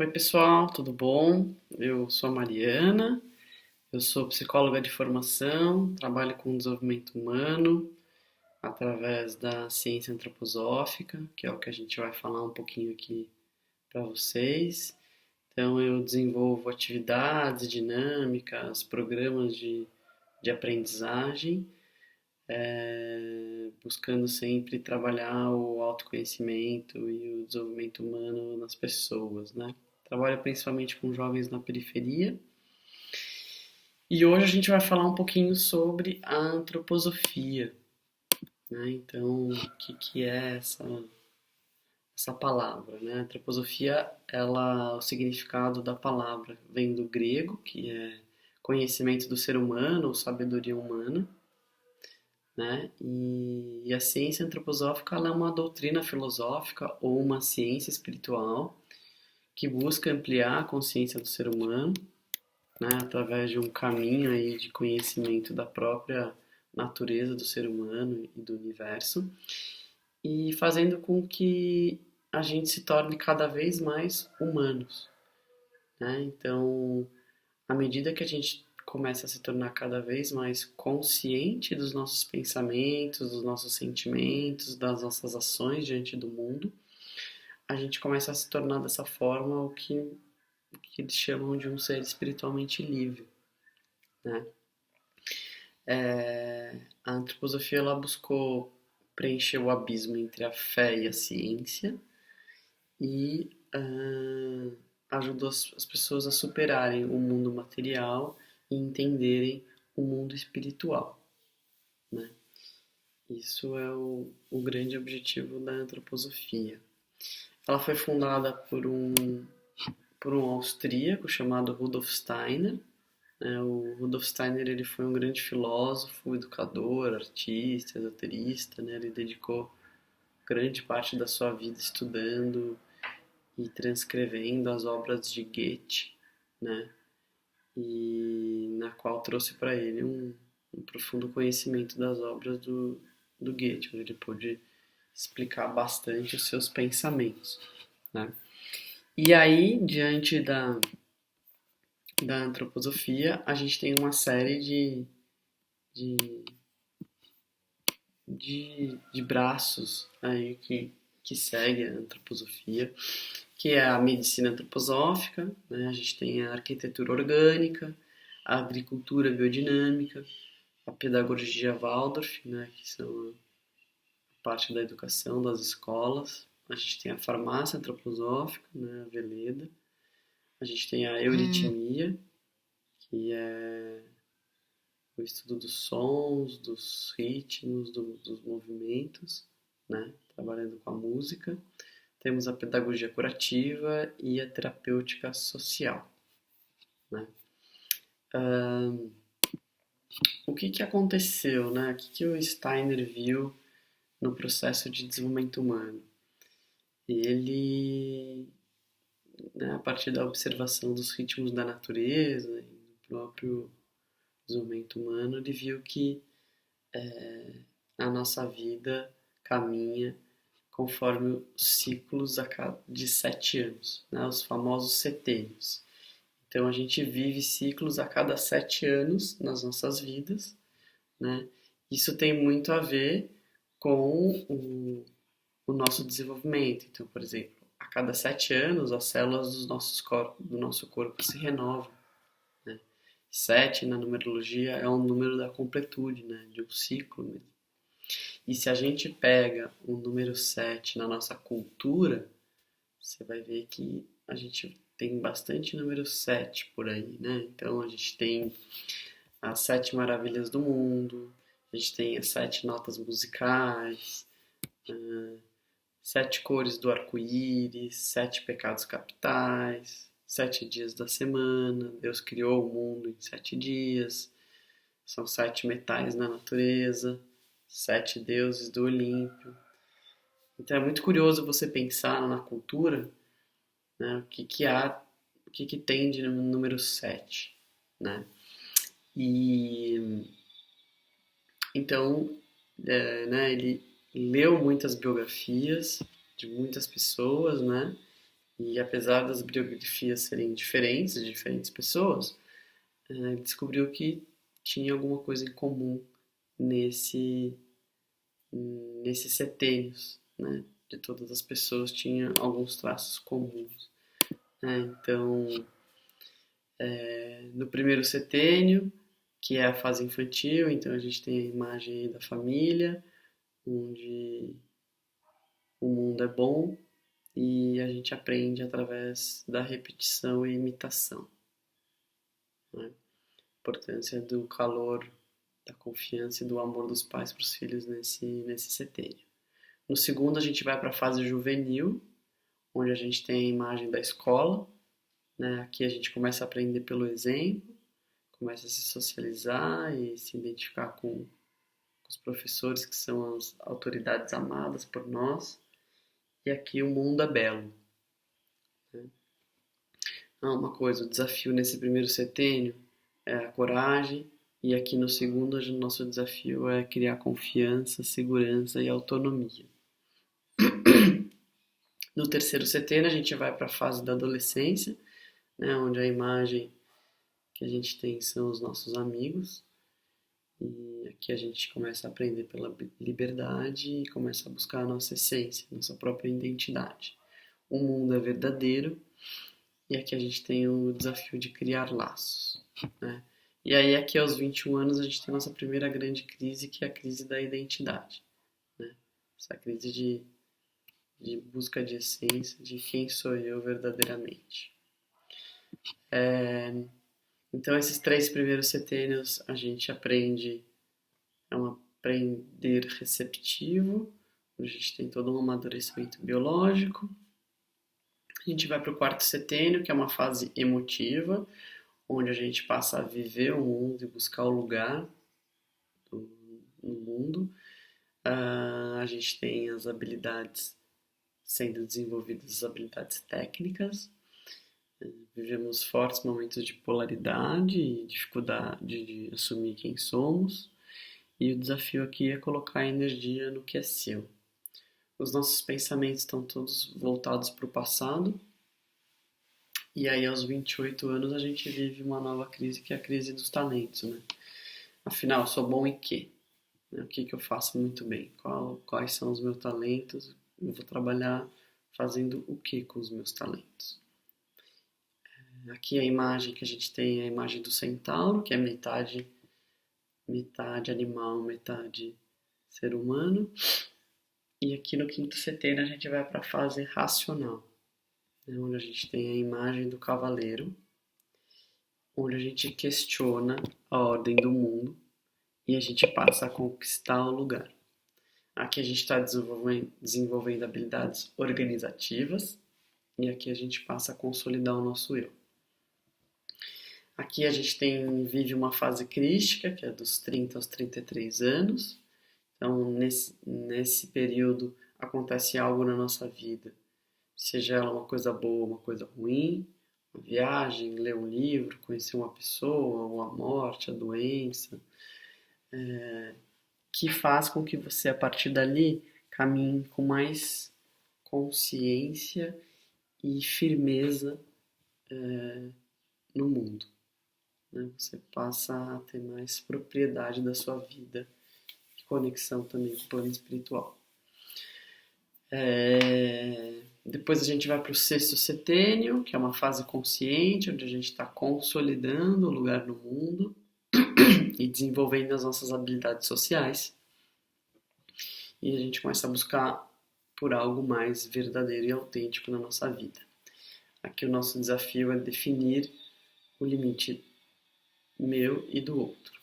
Oi, pessoal, tudo bom? Eu sou a Mariana, eu sou psicóloga de formação, trabalho com desenvolvimento humano através da ciência antroposófica, que é o que a gente vai falar um pouquinho aqui para vocês. Então, eu desenvolvo atividades, dinâmicas, programas de aprendizagem, buscando sempre trabalhar o autoconhecimento e o desenvolvimento humano nas pessoas, né? Trabalho principalmente com jovens na periferia. E hoje a gente vai falar um pouquinho sobre a antroposofia, né? Então, o que é essa palavra, né? A antroposofia, o significado da palavra vem do grego, que é conhecimento do ser humano ou sabedoria humana, né? E a ciência antroposófica, ela é uma doutrina filosófica ou uma ciência espiritual que busca ampliar a consciência do ser humano, né, através de um caminho aí de conhecimento da própria natureza do ser humano e do universo, e fazendo com que a gente se torne cada vez mais humanos, né? Então, à medida que a gente começa a se tornar cada vez mais consciente dos nossos pensamentos, dos nossos sentimentos, das nossas ações diante do mundo, a gente começa a se tornar dessa forma o que eles chamam de um ser espiritualmente livre, né? A antroposofia ela buscou preencher o abismo entre a fé e a ciência e ajudou as pessoas a superarem o mundo material e entenderem o mundo espiritual, né? Isso é o grande objetivo da antroposofia. Ela foi fundada por um austríaco chamado Rudolf Steiner, né? O Rudolf Steiner ele foi um grande filósofo, educador, artista, esoterista, né? Ele dedicou grande parte da sua vida estudando e transcrevendo as obras de Goethe, né? E na qual trouxe para ele um profundo conhecimento das obras do Goethe, onde ele pôde explicar bastante os seus pensamentos, né? E aí, diante da antroposofia, a gente tem uma série de, de braços aí que segue a antroposofia, que é a medicina antroposófica, né? A gente tem a arquitetura orgânica, a agricultura biodinâmica, a pedagogia Waldorf, né? Que são a parte da educação das escolas. A gente tem a farmácia antroposófica, né? A Veleda. A gente tem a euritmia, que é o estudo dos sons, dos ritmos, dos movimentos, né? Trabalhando com a música. Temos a pedagogia curativa e a terapêutica social, né? O que aconteceu, né? O que o Steiner viu no processo de desenvolvimento humano? Ele, né, a partir da observação dos ritmos da natureza e do próprio desenvolvimento humano, ele viu que a nossa vida caminha conforme os ciclos de 7 anos, né? Os famosos setênios. Então a gente vive ciclos a cada 7 anos nas nossas vidas, né? Isso tem muito a ver com o nosso desenvolvimento. Então, por exemplo, a cada 7 anos as células do nosso corpo se renovam, né? 7 na numerologia é um número da completude, né? De um ciclo mesmo. E se a gente pega o número 7 na nossa cultura, você vai ver que a gente tem bastante número 7 por aí, né? Então a gente tem as 7 maravilhas do mundo, a gente tem as 7 notas musicais, 7 cores do arco-íris, 7 pecados capitais, 7 dias da semana, Deus criou o mundo em 7 dias, são 7 metais na natureza, 7 deuses do Olímpio. Então é muito curioso você pensar na cultura, né, o que tem de número 7, né? E então, né, ele leu muitas biografias de muitas pessoas, né? E apesar das biografias serem diferentes, de diferentes pessoas, ele descobriu que tinha alguma coisa em comum nesse, nesses setênios, né? De todas as pessoas tinham alguns traços comuns, né? Então, no primeiro setênio, que é a fase infantil, então a gente tem a imagem da família, onde o mundo é bom e a gente aprende através da repetição e imitação, né? A importância do calor, da confiança e do amor dos pais para os filhos nesse setênio. No segundo, a gente vai para a fase juvenil, onde a gente tem a imagem da escola, né? Aqui a gente começa a aprender pelo exemplo, começa a se socializar e se identificar com os professores que são as autoridades amadas por nós. E aqui o mundo é belo, né? Uma coisa, o desafio nesse primeiro setênio é a coragem, e aqui no segundo, o nosso desafio é criar confiança, segurança e autonomia. No terceiro setênio, a gente vai para a fase da adolescência, né, onde a imagem que a gente tem são os nossos amigos, e aqui a gente começa a aprender pela liberdade e começa a buscar a nossa essência, nossa própria identidade. O mundo é verdadeiro, e aqui a gente tem o desafio de criar laços, né? E aí aqui aos 21 anos a gente tem a nossa primeira grande crise, que é a crise da identidade, né? Essa crise de busca de essência, de quem sou eu verdadeiramente. Então esses 3 primeiros setênios a gente aprende, é um aprender receptivo, onde a gente tem todo um amadurecimento biológico. A gente vai para o quarto setênio, que é uma fase emotiva, onde a gente passa a viver o mundo e buscar o lugar no mundo. A gente tem as habilidades sendo desenvolvidas, as habilidades técnicas. Vivemos fortes momentos de polaridade e dificuldade de assumir quem somos. E o desafio aqui é colocar energia no que é seu. Os nossos pensamentos estão todos voltados para o passado. E aí, aos 28 anos, a gente vive uma nova crise, que é a crise dos talentos, né? Afinal, sou bom em quê? O que eu faço muito bem? Quais são os meus talentos? Eu vou trabalhar fazendo o que com os meus talentos? Aqui a imagem que a gente tem é a imagem do centauro, que é metade animal, metade ser humano. E aqui no quinto setênio a gente vai para a fase racional, né, onde a gente tem a imagem do cavaleiro, onde a gente questiona a ordem do mundo e a gente passa a conquistar o lugar. Aqui a gente está desenvolvendo habilidades organizativas e aqui a gente passa a consolidar o nosso eu. Aqui a gente vive uma fase crística, que é dos 30 aos 33 anos. Então, nesse período, acontece algo na nossa vida, seja ela uma coisa boa, uma coisa ruim, uma viagem, ler um livro, conhecer uma pessoa, ou a morte, a doença, que faz com que você, a partir dali, caminhe com mais consciência e firmeza no mundo, né? Você passa a ter mais propriedade da sua vida e conexão também com o plano espiritual. Depois a gente vai para o sexto setênio, que é uma fase consciente, onde a gente está consolidando o lugar no mundo e desenvolvendo as nossas habilidades sociais. E a gente começa a buscar por algo mais verdadeiro e autêntico na nossa vida. Aqui o nosso desafio é definir o limite meu e do outro,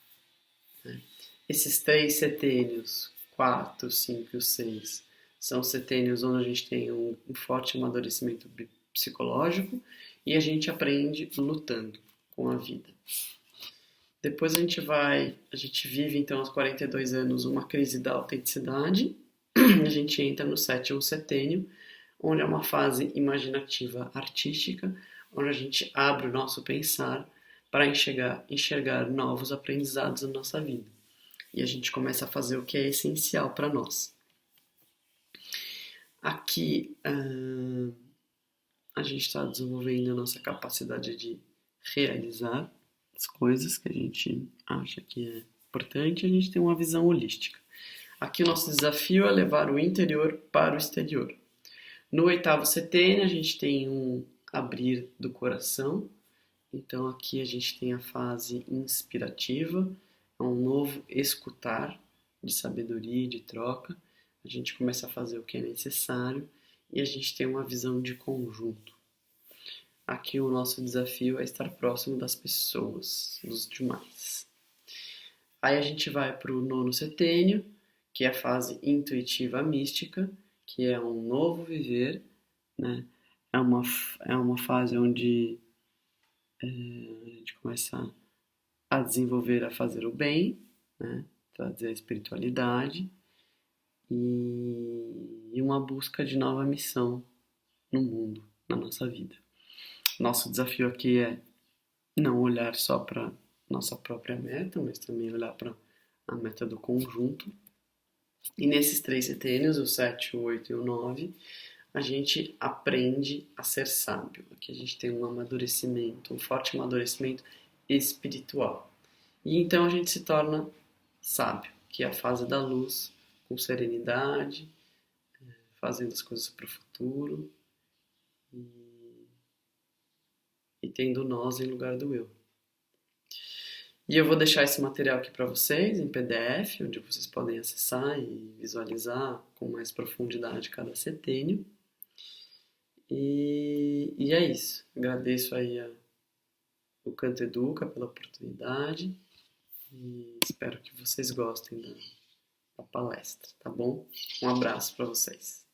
né? Esses 3 setênios, 4, 5 e 6, são setênios onde a gente tem um forte amadurecimento psicológico e a gente aprende lutando com a vida. Depois a gente vive então aos 42 anos uma crise da autenticidade, a gente entra no sétimo setênio, onde é uma fase imaginativa artística, onde a gente abre o nosso pensar para enxergar novos aprendizados na nossa vida. E a gente começa a fazer o que é essencial para nós. Aqui a gente está desenvolvendo a nossa capacidade de realizar as coisas que a gente acha que é importante, a gente tem uma visão holística. Aqui o nosso desafio é levar o interior para o exterior. No oitavo setênio, a gente tem um abrir do coração. Então aqui a gente tem a fase inspirativa, é um novo escutar de sabedoria e de troca. A gente começa a fazer o que é necessário e a gente tem uma visão de conjunto. Aqui o nosso desafio é estar próximo das pessoas, dos demais. Aí a gente vai para o nono setênio, que é a fase intuitiva mística, que é um novo viver, né? É uma fase onde a gente começa a desenvolver, a fazer o bem, né? Trazer a espiritualidade e uma busca de nova missão no mundo, na nossa vida. Nosso desafio aqui é não olhar só para nossa própria meta, mas também olhar para a meta do conjunto. E nesses 3 setênios, o 7, o 8 e o 9, a gente aprende a ser sábio. Aqui a gente tem um amadurecimento, um forte amadurecimento espiritual. E então a gente se torna sábio, que é a fase da luz, com serenidade, fazendo as coisas para o futuro e tendo nós em lugar do eu. E eu vou deixar esse material aqui para vocês em PDF, onde vocês podem acessar e visualizar com mais profundidade cada setênio. E é isso. Agradeço aí o Canto Educa pela oportunidade e espero que vocês gostem da palestra, tá bom? Um abraço para vocês.